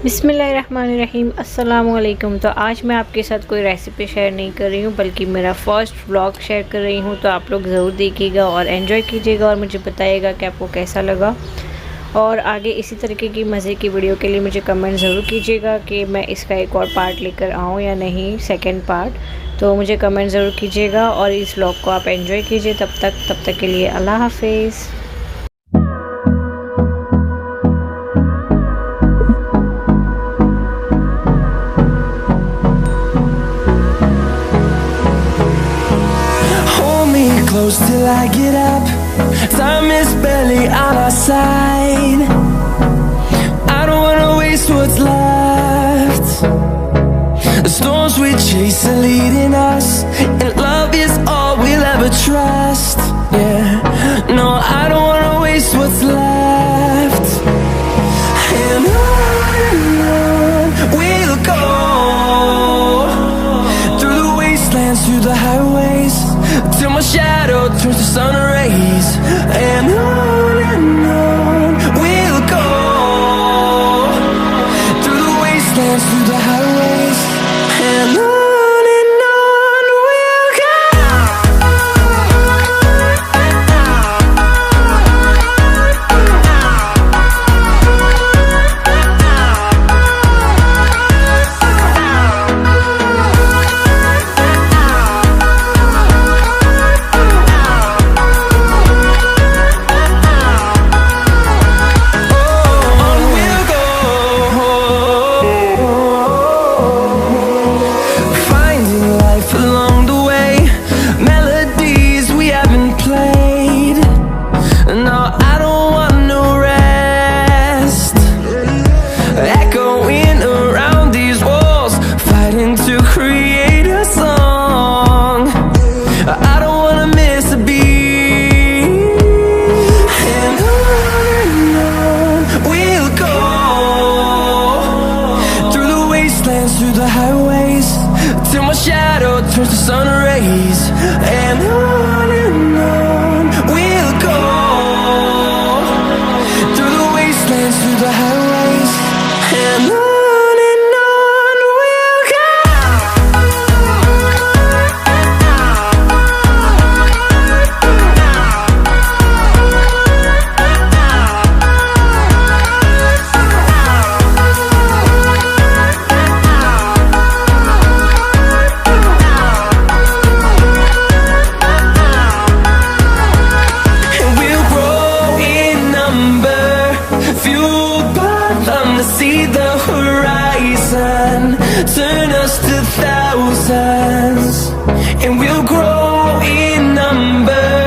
बिस्मिल्लाहिर्रहमानिर्रहीम अस्सलामुअलैकुम। तो आज मैं आपके साथ कोई रेसिपी शेयर नहीं कर रही हूँ, बल्कि मेरा फर्स्ट व्लॉग शेयर कर रही हूँ। तो आप लोग ज़रूर देखिएगा और एंजॉय कीजिएगा और मुझे बताइएगा कि आपको कैसा लगा। और आगे इसी तरीके की मज़े की वीडियो के लिए मुझे कमेंट ज़रूर कीजिएगा कि मैं इसका एक और पार्ट लेकर आऊँ या नहीं, सेकेंड पार्ट। तो मुझे कमेंट ज़रूर कीजिएगा और इस व्लॉग को आप एंजॉय कीजिए। तब तक के लिए अल्लाह हाफिज़। Close till I get up. Time is barely on our side. I don't wanna waste what's left. The storms we chase are leading us, and love is all we'll ever trust. Yeah, no, I don't wanna waste what's left. And on we'll go, through the wastelands, through the highways, till my shadow turns to sun rays. And on we'll go, through the wastelands, through the highways. And on we'll go. Through the highways, till my shadow turns to sun rays. And on we'll go, through the wastelands, through the highways. And on we'll go. See the horizon, turn us to thousands, and we'll grow in number.